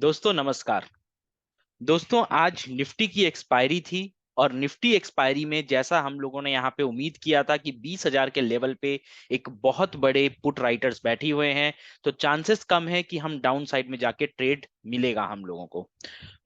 दोस्तों नमस्कार। दोस्तों आज निफ्टी की एक्सपायरी थी और निफ्टी एक्सपायरी में जैसा हम लोगों ने यहाँ पे उम्मीद किया था कि 20,000 के लेवल पे एक बहुत बड़े पुट राइटर्स बैठे हुए हैं, तो चांसेस कम है कि हम डाउन साइड में जाके ट्रेड मिलेगा हम लोगों को।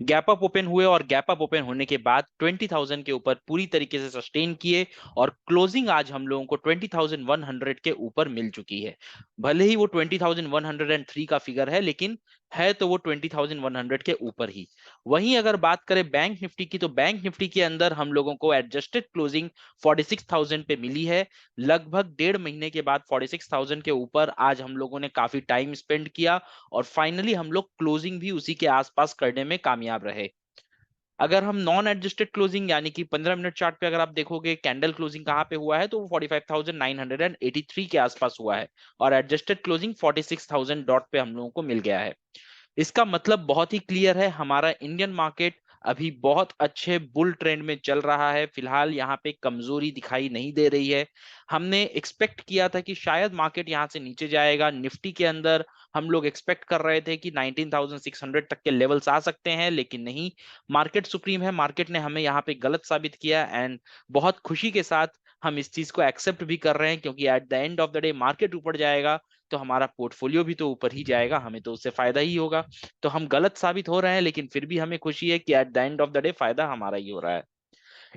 गैप अप ओपन हुए और गैप अप ओपन होने के बाद 20,000 के ऊपर पूरी तरीके से सस्टेन किए और क्लोजिंग आज हम लोगों को 20,100 के ऊपर मिल चुकी है। भले ही वो 20,103 का फिगर है, लेकिन है तो वो 20,100 के ऊपर ही। वहीं अगर बात करें बैंक निफ्टी की, तो बैंक निफ्टी के अंदर हम लोगों को एडजस्टेड क्लोजिंग 46,000 पे मिली है। लगभग 1.5 महीने के बाद 46,000 के ऊपर आज हम लोगों ने काफी टाइम स्पेंड किया और फाइनली हम लोग क्लोजिंग भी उसी के आसपास करने में कामयाब रहे। अगर हम नॉन एडजस्टेड क्लोजिंग यानी कि 15 मिनट चार्ट पे अगर आप देखोगे कैंडल क्लोजिंग कहाँ पे हुआ है, तो वो 45,983 के आसपास हुआ है और एडजस्टेड क्लोजिंग 46,000 डॉट पे हम लोगों को मिल गया है। इसका मतलब बहुत ही क्लियर है, हमारा इंडियन मार्केट अभी बहुत अच्छे बुल ट्रेंड में चल रहा है। फिलहाल यहाँ पे कमजोरी दिखाई नहीं दे रही है। हमने एक्सपेक्ट किया था कि शायद मार्केट यहाँ से नीचे जाएगा। निफ्टी के अंदर हम लोग एक्सपेक्ट कर रहे थे कि 19,600 तक के लेवल्स आ सकते हैं, लेकिन नहीं। मार्केट सुप्रीम है, मार्केट ने हमें यहाँ पे गलत साबित किया एंड बहुत खुशी के साथ हम इस चीज को एक्सेप्ट भी कर रहे हैं, क्योंकि at the end of the day market ऊपर जाएगा तो हमारा पोर्टफोलियो भी तो ऊपर ही जाएगा, हमें तो उससे फायदा ही होगा। तो हम गलत साबित हो रहे हैं, लेकिन फिर भी हमें खुशी है कि at the end of the day फायदा हमारा ही हो रहा है।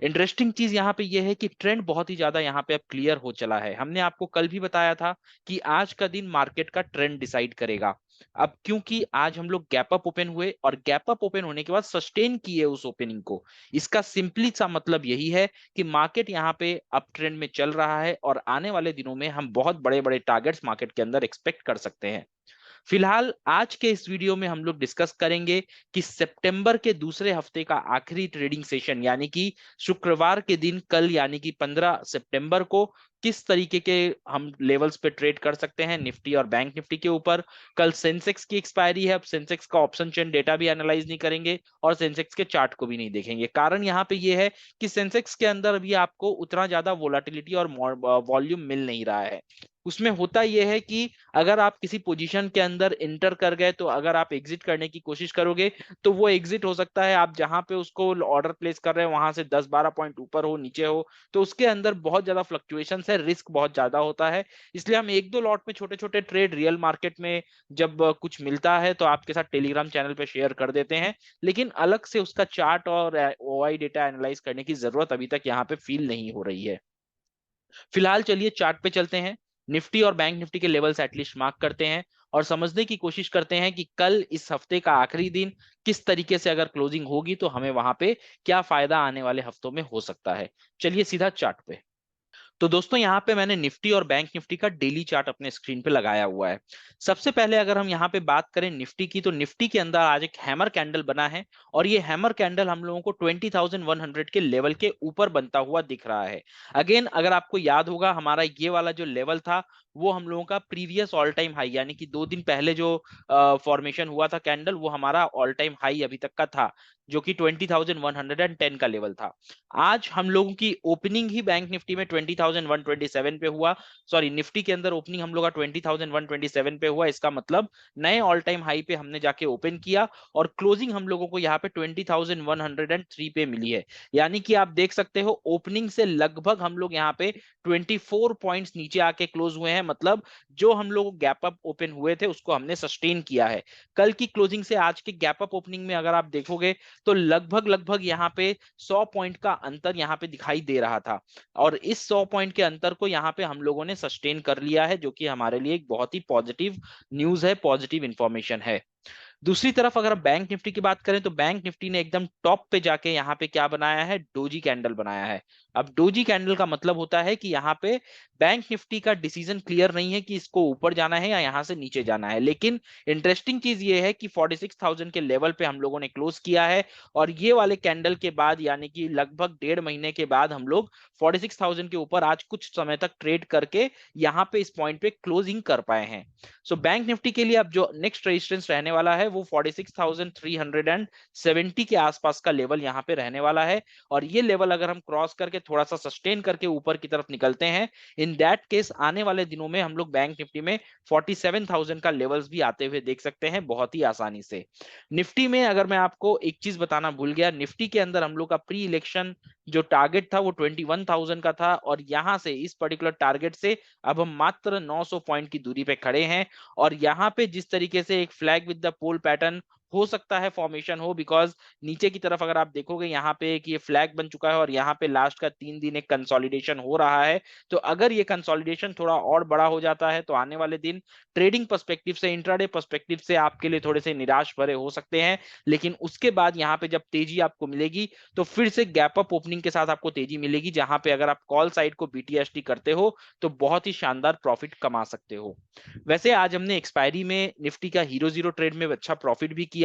इंटरेस्टिंग चीज यहाँ पे यह है कि ट्रेंड बहुत ही ज्यादा यहाँ पे अब क्लियर हो चला है। हमने आपको कल भी बताया था कि आज का दिन मार्केट का ट्रेंड डिसाइड करेगा। अब क्योंकि आज हम लोग गैप अप ओपन हुए और गैप अप ओपन होने के बाद सस्टेन किए उस ओपनिंग को, इसका सिंपली सा मतलब यही है कि मार्केट यहाँ पे अप ट्रेंड में चल रहा है और आने वाले दिनों में हम बहुत बड़े बड़े टारगेट्स मार्केट के अंदर एक्सपेक्ट कर सकते हैं। फिलहाल आज के इस वीडियो में हम लोग डिस्कस करेंगे कि सितंबर के दूसरे हफ्ते का आखिरी ट्रेडिंग सेशन यानी कि शुक्रवार के दिन कल यानी कि 15 सितंबर को किस तरीके के हम लेवल्स पे ट्रेड कर सकते हैं निफ्टी और बैंक निफ्टी के ऊपर। कल सेंसेक्स की एक्सपायरी है, अब सेंसेक्स का ऑप्शन चेन डेटा भी एनालाइज नहीं करेंगे और सेंसेक्स के चार्ट को भी नहीं देखेंगे। कारण यहाँ पे ये है कि सेंसेक्स के अंदर अभी आपको उतना ज्यादा वोलाटिलिटी और वॉल्यूम मिल नहीं रहा है। उसमें होता यह है कि अगर आप किसी पोजीशन के अंदर इंटर कर गए, तो अगर आप एग्जिट करने की कोशिश करोगे तो वो एग्जिट हो सकता है आप जहां पे उसको ऑर्डर प्लेस कर रहे हैं वहां से 10-12 पॉइंट ऊपर हो नीचे हो, तो उसके अंदर बहुत ज्यादा फ्लक्चुएशन है, रिस्क बहुत ज्यादा होता है। इसलिए हम एक दो लॉट में छोटे छोटे ट्रेड रियल मार्केट में जब कुछ मिलता है तो आपके साथ टेलीग्राम चैनल पे शेयर कर देते हैं, लेकिन अलग से उसका चार्ट और ओआई डेटा एनालाइज करने की जरूरत अभी तक यहाँ पे फील नहीं हो रही है। फिलहाल चलिए चार्ट पे चलते हैं, निफ्टी और बैंक निफ्टी के लेवल्स एटलीस्ट मार्क करते हैं और समझने की कोशिश करते हैं कि कल इस हफ्ते का आखिरी दिन किस तरीके से अगर क्लोजिंग होगी तो हमें वहां पे क्या फायदा आने वाले हफ्तों में हो सकता है। चलिए सीधा चार्ट पे। तो दोस्तों यहाँ पे मैंने निफ्टी और बैंक निफ्टी का डेली चार्ट अपने स्क्रीन पे लगाया हुआ है। सबसे पहले अगर हम यहाँ पे बात करें निफ्टी की, तो निफ्टी के अंदर आज एक हैमर कैंडल बना है और ये हैमर कैंडल हम लोगों को 20,100 के लेवल के ऊपर बनता हुआ दिख रहा है। अगेन अगर आपको याद होगा, हमारा ये वाला जो लेवल था वो हम लोगों का प्रीवियस ऑल टाइम हाई यानी कि 2 दिन पहले जो फॉर्मेशन हुआ था कैंडल, वो हमारा ऑल टाइम हाई अभी तक का था, जो कि 20,110 का लेवल था। आज हम लोगों की ओपनिंग ही बैंक निफ्टी में 20,127 पे हुआ। सॉरी, निफ्टी के अंदर ओपनिंग हम लोग का 20,127 पे हुआ। इसका मतलब नए ऑल टाइम हाई पे हमने जाके ओपन किया और क्लोजिंग हम लोगों को यहाँ पे 20,103 पे मिली है। यानी कि आप देख सकते हो ओपनिंग से लगभग हम लोग यहाँ पे 24 पॉइंट्स नीचे आके क्लोज हुए हैं। मतलब जो हम लोग गैप अप ओपन हुए थे उसको हमने सस्टेन किया है। कल की क्लोजिंग से आज के गैप अप ओपनिंग में अगर आप देखोगे तो लगभग लगभग यहाँ पे 100 पॉइंट का अंतर यहाँ पे दिखाई दे रहा था और इस 100 पॉइंट के अंतर को यहाँ पे हम लोगों ने सस्टेन कर लिया है, जो कि हमारे लिए एक बहुत ही पॉजिटिव न्यूज है, पॉजिटिव इंफॉर्मेशन है। दूसरी तरफ अगर बैंक निफ्टी की बात करें, तो बैंक निफ्टी ने एकदम टॉप पे जाके यहाँ पे क्या बनाया है, डोजी कैंडल बनाया है। अब डोजी कैंडल का मतलब होता है कि यहाँ पे बैंक निफ्टी का डिसीजन क्लियर नहीं है कि इसको ऊपर जाना है या यहाँ से नीचे जाना है। लेकिन इंटरेस्टिंग चीज ये है कि 46,000 के लेवल पे हम लोगों ने क्लोज किया है और ये वाले कैंडल के बाद यानी कि लगभग 1.5 महीने के बाद हम लोग 46,000 के ऊपर आज कुछ समय तक ट्रेड करके यहाँ पे इस पॉइंट पे क्लोजिंग कर पाए हैं। सो बैंक निफ्टी के लिए अब जो नेक्स्ट रेजिस्टेंस रहने वाला है वो 46,370 के आसपास का लेवल यहाँ पे रहने वाला है। और ये लेवल अगर हम क्रॉस करके थोड़ा सा सस्टेन करके ऊपर की तरफ निकलते हैं, इन दैट केस आने वाले दिनों में हम लोग बैंक निफ्टी में 47,000 का लेवल्स भी आते हुए देख सकते हैं बहुत ही आसानी से। निफ्टी में अगर मैं आपको एक चीज बताना भूल गया, निफ्टी के अंदर हम लोग का प्री इलेक्शन जो टारगेट था वो 21,000 का था, और यहां से इस पर्टिकुलर टारगेट से अब हम मात्र 900 पॉइंट की दूरी पे खड़े हैं। और यहाँ पे जिस तरीके से एक flag with the pole pattern हो सकता है फॉर्मेशन हो, बिकॉज नीचे की तरफ अगर आप देखोगे यहाँ पे कि ये फ्लैग बन चुका है और यहाँ पे लास्ट का 3 दिन एक कंसोलिडेशन हो रहा है। तो अगर ये कंसोलिडेशन थोड़ा और बड़ा हो जाता है तो आने वाले दिन ट्रेडिंग पर्सपेक्टिव से, इंट्राडे पर्सपेक्टिव से आपके लिए थोड़े से निराश भरे हो सकते हैं। लेकिन उसके बाद यहाँ पे जब तेजी आपको मिलेगी तो फिर से गैप अप ओपनिंग के साथ आपको तेजी मिलेगी, जहां पे अगर आप कॉल साइड को बीटीएसटी करते हो तो बहुत ही शानदार प्रॉफिट कमा सकते हो। वैसे आज हमने एक्सपायरी में निफ्टी का हीरो जीरो ट्रेड में अच्छा प्रॉफिट भी किया।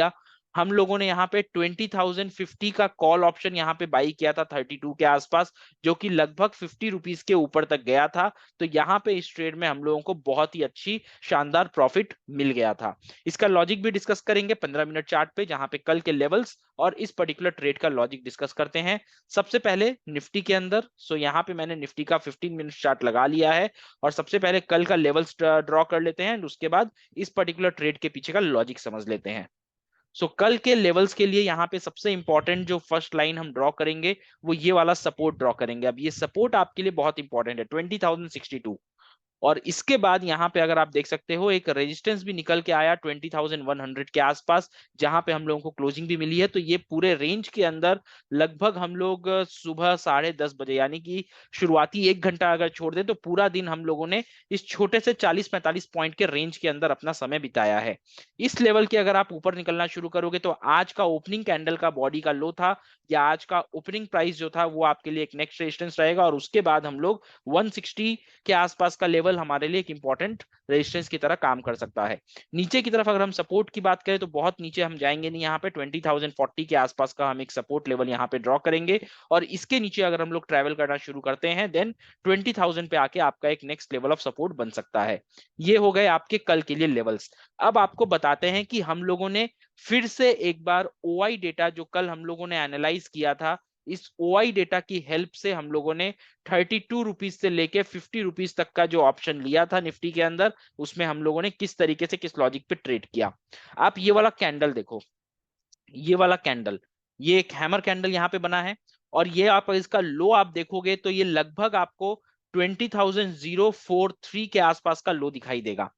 हम लोगों ने यहाँ पे 20,050 का कॉल ऑप्शन यहाँ पे बाई किया था 32 के आसपास, जो कि लगभग 50 रुपीज के ऊपर तक गया था। तो यहाँ पे इस ट्रेड में हम लोगों को बहुत ही अच्छी शानदार प्रॉफिट मिल गया था। इसका लॉजिक भी डिस्कस करेंगे 15 मिनट चार्ट पे, जहां पे कल के लेवल्स और इस पर्टिकुलर ट्रेड का लॉजिक डिस्कस करते हैं। सबसे पहले निफ्टी के अंदर, सो यहाँ पे मैंने निफ्टी का 15 मिनट चार्ट लगा लिया है, और सबसे पहले कल का लेवल्स ड्रॉ कर लेते हैं, उसके बाद इस पर्टिकुलर ट्रेड के पीछे का लॉजिक समझ लेते हैं। सो कल के लेवल्स के लिए यहाँ पे सबसे इंपॉर्टेंट जो फर्स्ट लाइन हम ड्रॉ करेंगे वो ये वाला सपोर्ट ड्रॉ करेंगे। अब ये सपोर्ट आपके लिए बहुत इंपॉर्टेंट है, 20,062। और इसके बाद यहाँ पे अगर आप देख सकते हो एक रेजिस्टेंस भी निकल के आया 20,100 के आसपास, जहां पे हम लोगों को क्लोजिंग भी मिली है। तो ये पूरे रेंज के अंदर लगभग हम लोग सुबह 10:30 बजे, यानी कि शुरुआती 1 घंटा अगर छोड़ दें तो पूरा दिन हम लोगों ने इस छोटे से 40-45 पॉइंट के रेंज के अंदर अपना समय बिताया है। इस लेवल के अगर आप ऊपर निकलना शुरू करोगे तो आज का ओपनिंग कैंडल का बॉडी का लो था, या आज का ओपनिंग प्राइस जो था वो आपके लिए एक नेक्स्ट रेजिस्टेंस रहेगा। और उसके बाद हम लोग 160 के आसपास का लेवल हमारे लिए एक इंपॉर्टेंट रेजिस्टेंस की तरह काम कर सकता है। नीचे की तरफ अगर हम सपोर्ट की बात करें तो बहुत नीचे हम जाएंगे नहीं, यहाँ पे 20,040 के आसपास का हम एक सपोर्ट लेवल यहाँ पे ड्रॉ करेंगे। और इसके नीचे अगर हम लोग ट्रैवल करना शुरू करते हैं देन 20,000 पे आके आपका एक नेक्स्ट लेवल ऑफ सपोर्ट बन सकता है। ये हो गए आपके कल के लिए लेवल्स। अब आपको बताते हैं कि हम लोगों ने फिर से एक बार ओआई डेटा जो कल हम लोगों ने एनालाइज किया था, इस ओआई डेटा की हेल्प से हम लोगों ने 32 रुपीज से लेके 50 रुपीज तक का जो ऑप्शन लिया था निफ्टी के अंदर, उसमें हम लोगों ने किस तरीके से किस लॉजिक पे ट्रेड किया। आप ये वाला कैंडल देखो, ये वाला कैंडल, ये एक हैमर कैंडल यहाँ पे बना है, और ये आप इसका लो आप देखोगे तो ये लगभग आपको 20,043 के आसपास का लो दिखाई देगा।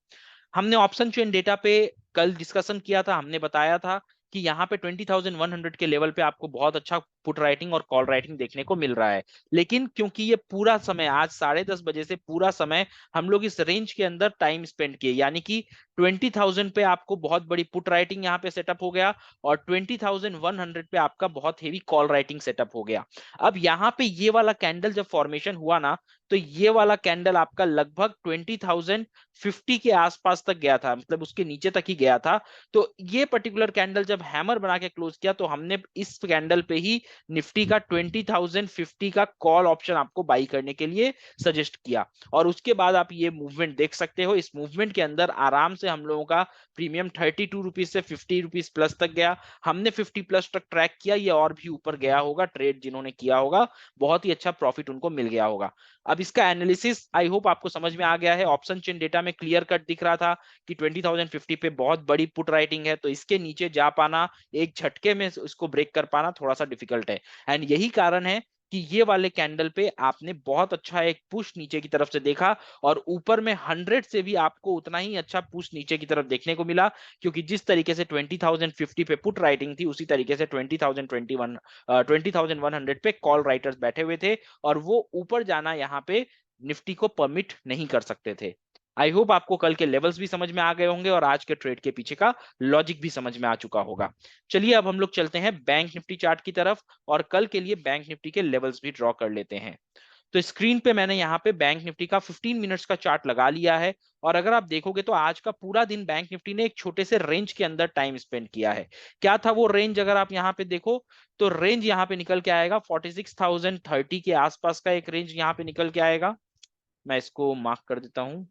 हमने ऑप्शन चेन डेटा पे कल डिस्कशन किया था, हमने बताया था कि यहाँ पे 20,100 के लेवल पे आपको बहुत अच्छा पुट राइटिंग और कॉल राइटिंग देखने को मिल रहा है। लेकिन क्योंकि ये पूरा समय आज 10:30 बजे से पूरा समय हम लोग इस रेंज के अंदर टाइम स्पेंड किए, यानी कि 20,000 पे आपको बहुत बड़ी पुट राइटिंग यहाँ पे सेटअप हो गया, और 20,100 पे आपका बहुत हेवी कॉल राइटिंग सेटअप हो गया। अब यहाँ पे ये वाला कैंडल जब फॉर्मेशन हुआ ना, तो ये वाला कैंडल आपका लगभग 20,050 के आसपास तक गया था, मतलब उसके नीचे तक ही गया था। तो ये पर्टिकुलर कैंडल जब हैमर बना के क्लोज किया तो हमने इस कैंडल पे ही निफ्टी का 20,050 का कॉल ऑप्शन आपको बाई करने के लिए सजेस्ट किया। और उसके बाद आप ये मूवमेंट देख सकते हो, इस मूवमेंट के अंदर आराम से हम लोगों का प्रीमियम 32 रुपीज से 50 रुपीज प्लस तक गया। हमने 50 प्लस तक ट्रैक किया, ये और भी ऊपर गया होगा, ट्रेड जिन्होंने किया होगा बहुत ही अच्छा प्रॉफिट उनको मिल गया होगा। अब इसका एनालिसिस आई होप आपको समझ में आ गया है। ऑप्शन चेन डेटा में क्लियर कट दिख रहा था कि 20,050 पे बहुत बड़ी पुट राइटिंग है, तो इसके नीचे जा पाना, एक झटके में इसको ब्रेक कर पाना थोड़ा सा डिफिकल्ट है। एंड यही कारण है कि ये वाले कैंडल पे आपने बहुत अच्छा एक पुश नीचे की तरफ से देखा, और ऊपर में 100 से भी आपको उतना ही अच्छा पुश नीचे की तरफ देखने को मिला, क्योंकि जिस तरीके से 20,050 पे पुट राइटिंग थी उसी तरीके से 20,100 पे कॉल राइटर्स बैठे हुए थे, और वो ऊपर जाना यहाँ पे निफ्टी को परमिट नहीं कर सकते थे। आई होप आपको कल के लेवल्स भी समझ में आ गए होंगे और आज के ट्रेड के पीछे का लॉजिक भी समझ में आ चुका होगा। चलिए अब हम लोग चलते हैं बैंक निफ्टी चार्ट की तरफ, और कल के लिए बैंक निफ्टी के लेवल्स भी ड्रॉ कर लेते हैं। तो स्क्रीन पे मैंने यहाँ पे बैंक निफ्टी का 15 मिनट्स का चार्ट लगा लिया है, और अगर आप देखोगे तो आज का पूरा दिन बैंक निफ्टी ने एक छोटे से रेंज के अंदर टाइम स्पेंड किया है। क्या था वो रेंज, अगर आप यहाँ पे देखो तो रेंज यहाँ पे निकल के आएगा 46,030 के आसपास का एक रेंज यहाँ पे निकल के आएगा। मैं इसको मार्क कर देता हूं,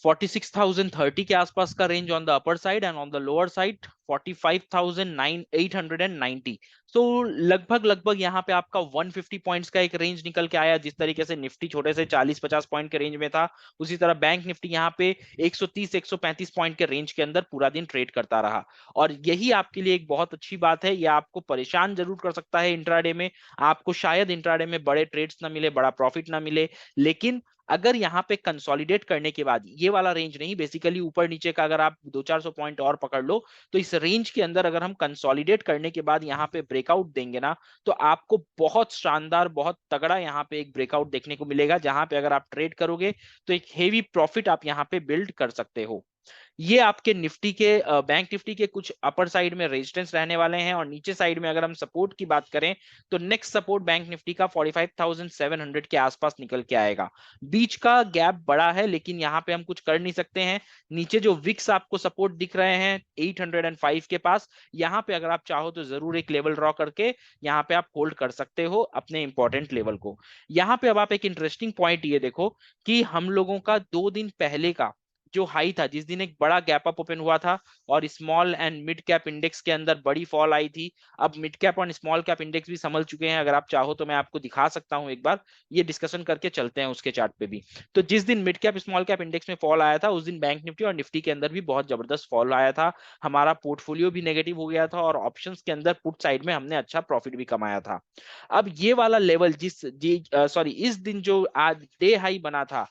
46,030 के आसपास का range on the upper side and on the lower side 45,890। सो लगभग लगभग यहाँ पे आपका 150 पॉइंट्स का एक रेंज निकल के आया। जिस तरीके से निफ्टी छोटे से 40-50 पॉइंट के रेंज में था, उसी तरह बैंक निफ्टी यहाँ पे 130-135 पॉइंट के रेंज के अंदर पूरा दिन ट्रेड करता रहा। और यही आपके लिए एक बहुत अच्छी बात है। यह आपको परेशान जरूर कर सकता है इंट्राडे में, आपको शायद इंट्राडे में बड़े ट्रेड्स ना मिले, बड़ा प्रॉफिट ना मिले, लेकिन अगर यहाँ पे कंसोलिडेट करने के बाद ये वाला रेंज नहीं, बेसिकली ऊपर नीचे का अगर आप 200-400 पॉइंट और पकड़ लो, तो इस रेंज के अंदर अगर हम कंसोलिडेट करने के बाद यहाँ पे ब्रेकआउट देंगे ना, तो आपको बहुत शानदार, बहुत तगड़ा यहाँ पे एक ब्रेकआउट देखने को मिलेगा, जहां पे अगर आप ट्रेड करोगे तो एक हेवी प्रॉफिट आप यहाँ पे बिल्ड कर सकते हो। ये आपके निफ्टी के बैंक निफ्टी के कुछ अपर साइड में रेजिस्टेंस रहने वाले हैं, और नीचे साइड में अगर हम सपोर्ट की बात करें तो नेक्स्ट सपोर्ट बैंक निफ्टी का 45,700 के आसपास निकल के आएगा। बीच का गैप बड़ा है, लेकिन यहाँ पे हम कुछ कर नहीं सकते हैं। नीचे जो विक्स आपको सपोर्ट दिख रहे हैं 805 के पास, यहाँ पे अगर आप चाहो तो जरूर एक लेवल ड्रॉ करके यहाँ पे आप होल्ड कर सकते हो अपने इंपॉर्टेंट लेवल को। यहाँ पे अब आप एक इंटरेस्टिंग पॉइंट ये देखो कि हम लोगों का 2 दिन पहले का जो हाई था, जिस दिन एक बड़ा गैप अप ओपन हुआ था और small and mid cap index के अंदर बड़ी फॉल आई थी। अब मिड कैप और स्मॉल कैप इंडेक्स भी संभल चुके हैं, अगर आप चाहो तो मैं आपको दिखा सकता हूं एक बार, ये डिस्कशन करके चलते हैं उसके चार्ट पे भी। तो जिस दिन mid cap small cap index में फॉल आया था, उस दिन बैंक निफ्टी और निफ्टी के अंदर भी बहुत जबरदस्त फॉल आया था। हमारा पोर्टफोलियो भी नेगेटिव हो गया था और ऑप्शंस के अंदर पुट साइड में हमने अच्छा प्रॉफिट भी कमाया था। अब ये वाला लेवल जिस जी सॉरी इस दिन जो आज डे हाई बना था,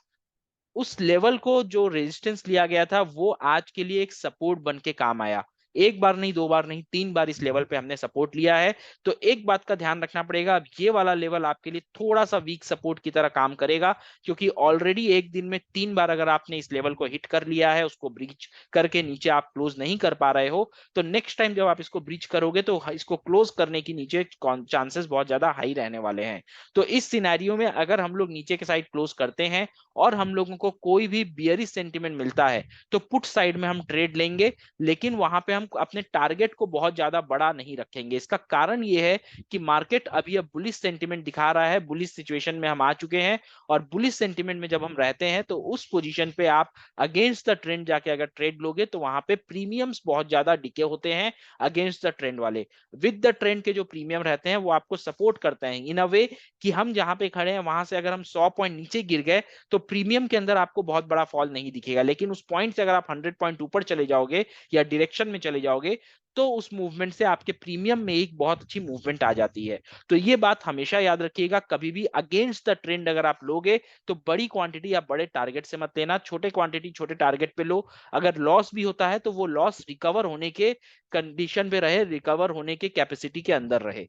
उस लेवल को जो रेजिस्टेंस लिया गया था, वो आज के लिए एक सपोर्ट बन के काम आया। एक बार नहीं, 2 बार नहीं, 3 बार इस लेवल पे हमने सपोर्ट लिया है। तो एक बात का ध्यान रखना पड़ेगा, अब ये वाला लेवल आपके लिए थोड़ा सा वीक सपोर्ट की तरह काम करेगा, क्योंकि ऑलरेडी एक दिन में 3 बार अगर आपने इस लेवल को हिट कर लिया है, उसको ब्रीच करके नीचे आप क्लोज नहीं कर पा रहे हो, तो नेक्स्ट टाइम जब आप इसको ब्रीच करोगे तो इसको क्लोज करने की नीचे चांसेस बहुत ज्यादा हाई रहने वाले हैं। तो इस सिनेरियो में अगर हम लोग नीचे के साइड क्लोज करते हैं और हम लोगों को कोई भी बियरिश सेंटीमेंट मिलता है, तो पुट साइड में हम ट्रेड लेंगे, लेकिन वहां पे हम अपने टारगेट को बहुत ज्यादा बड़ा नहीं रखेंगे। इसका कारण ये है कि मार्केट अभी अब बुलिश सेंटीमेंट दिखा रहा है, बुलिश सिचुएशन में हम आ चुके हैं, और बुलिश सेंटीमेंट में जब हम रहते हैं तो उस पोजीशन पे आप अगेंस्ट द ट्रेंड जाके अगर ट्रेड लोगे तो वहां पे प्रीमियम्स बहुत ज्यादा डिके होते हैं अगेंस्ट द ट्रेंड वाले। विद द ट्रेंड के जो प्रीमियम रहते हैं वो आपको सपोर्ट करते हैं इन अ वे कि हम जहां पे खड़े हैं वहां से अगर हम 100 पॉइंट नीचे गिर गए तो प्रीमियम के अंदर आपको बहुत बड़ा फॉल नहीं दिखेगा, लेकिन उस पॉइंट से अगर आप 100 पॉइंट ऊपर चले जाओगे या डायरेक्शन में चले जाओगे, तो उस मूवमेंट से आपके प्रीमियम में एक बहुत अच्छी मूवमेंट आ जाती है। तो ये बात हमेशा याद रखिएगा, कभी भी अगेंस्ट द ट्रेंड अगर आप लोगे तो बड़ी क्वांटिटी या बड़े टारगेट से मत लेना, छोटे क्वांटिटी छोटे टारगेट पे लो। अगर लॉस भी होता है तो वो लॉस रिकवर होने के कंडीशन पे रहे, रिकवर होने के कैपेसिटी के अंदर रहे।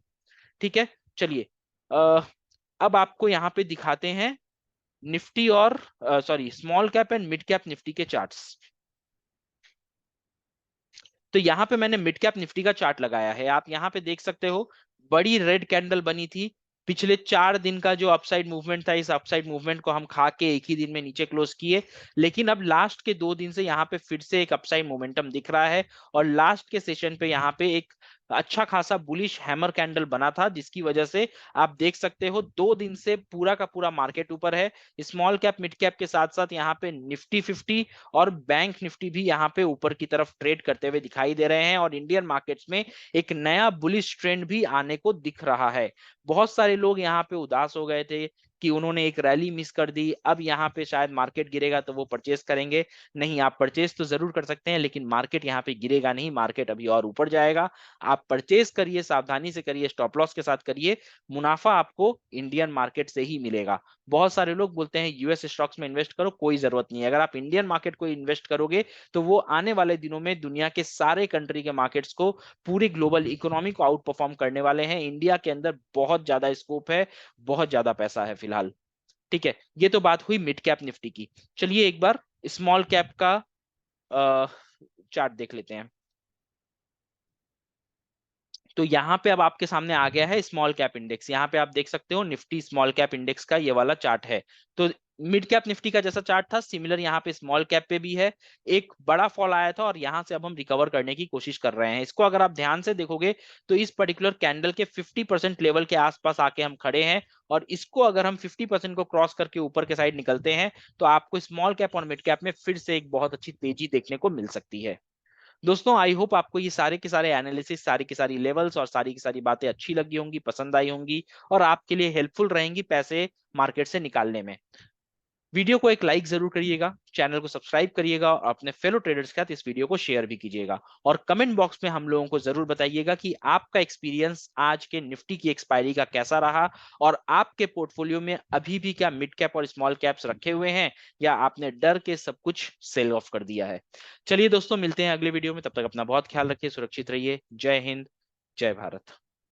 ठीक है, चलिए अब आपको यहाँ पे दिखाते हैं निफ्टी और sorry small cap and mid cap Nifty के चार्ट्स। तो यहाँ पे मैंने मिड कैप निफ्टी का चार्ट लगाया है, आप यहाँ पे देख सकते हो बड़ी रेड कैंडल बनी थी। पिछले 4 दिन का जो अपसाइड मूवमेंट था, इस अपसाइड मूवमेंट को हम खा के एक ही दिन में नीचे क्लोज किए, लेकिन अब लास्ट के 2 दिन से यहाँ पे फिर से एक अपसाइड मोमेंटम दिख रहा है, और लास्ट के सेशन पे यहाँ पे एक अच्छा खासा बुलिश हैमर कैंडल बना था, जिसकी वजह से आप देख सकते हो 2 दिन से पूरा का पूरा मार्केट ऊपर है। स्मॉल कैप मिड कैप के साथ साथ यहाँ पे निफ्टी 50 और बैंक निफ्टी भी यहाँ पे ऊपर की तरफ ट्रेड करते हुए दिखाई दे रहे हैं, और इंडियन मार्केट्स में एक नया बुलिश ट्रेंड भी आने को दिख रहा है। बहुत सारे लोग यहाँ पे उदास हो गए थे कि उन्होंने एक रैली मिस कर दी, अब यहाँ पे शायद मार्केट गिरेगा तो वो परचेस करेंगे। नहीं, आप परचेस तो जरूर कर सकते हैं, लेकिन मार्केट यहाँ पे गिरेगा नहीं, मार्केट अभी और ऊपर जाएगा। आप परचेस करिए, सावधानी से करिए, स्टॉप लॉस के साथ करिए, मुनाफा आपको इंडियन मार्केट से ही मिलेगा। बहुत सारे लोग बोलते हैं यूएस स्टॉक्स में इन्वेस्ट करो, कोई जरूरत नहीं है। अगर आप इंडियन मार्केट को इन्वेस्ट करोगे तो वो आने वाले दिनों में दुनिया के सारे कंट्री के मार्केट्स को, पूरी ग्लोबल इकोनॉमी को आउट परफॉर्म करने वाले हैं। इंडिया के अंदर बहुत ज्यादा स्कोप है, बहुत ज्यादा पैसा है फिलहाल। ठीक है, ये तो बात हुई मिड कैप निफ्टी की। चलिए एक बार स्मॉल कैप का चार्ट देख लेते हैं। तो यहाँ पे अब आपके सामने आ गया है स्मॉल कैप इंडेक्स। यहाँ पे आप देख सकते हो निफ्टी स्मॉल कैप इंडेक्स का ये वाला चार्ट है। तो मिड कैप निफ्टी का जैसा चार्ट था सिमिलर यहाँ पे स्मॉल कैप पे भी है। एक बड़ा फॉल आया था और यहाँ से अब हम रिकवर करने की कोशिश कर रहे हैं। इसको अगर आप ध्यान से देखोगे तो इस पर्टिकुलर कैंडल के 50% लेवल के आसपास आके हम खड़े हैं, और इसको अगर हम 50% को क्रॉस करके ऊपर के साइड निकलते हैं तो आपको स्मॉल कैप और मिड कैप में फिर से एक बहुत अच्छी तेजी देखने को मिल सकती है। दोस्तों आई होप आपको ये सारे के सारे एनालिसिस, सारी की सारी लेवल्स और सारी की सारी बातें अच्छी लगी होंगी, पसंद आई होंगी और आपके लिए हेल्पफुल रहेंगी पैसे मार्केट से निकालने में। वीडियो को एक लाइक जरूर करिएगा, चैनल को सब्सक्राइब करिएगा और अपने फेलो ट्रेडर्स के साथ इस वीडियो को शेयर भी कीजिएगा। और कमेंट बॉक्स में हम लोगों को जरूर बताइएगा कि आपका एक्सपीरियंस आज के निफ्टी की एक्सपायरी का कैसा रहा, और आपके पोर्टफोलियो में अभी भी क्या मिड कैप और स्मॉल कैप्स रखे हुए हैं या आपने डर के सब कुछ सेल ऑफ कर दिया है। चलिए दोस्तों, मिलते हैं अगले वीडियो में, तब तक अपना बहुत ख्याल रखिए, सुरक्षित रहिए। जय हिंद, जय भारत।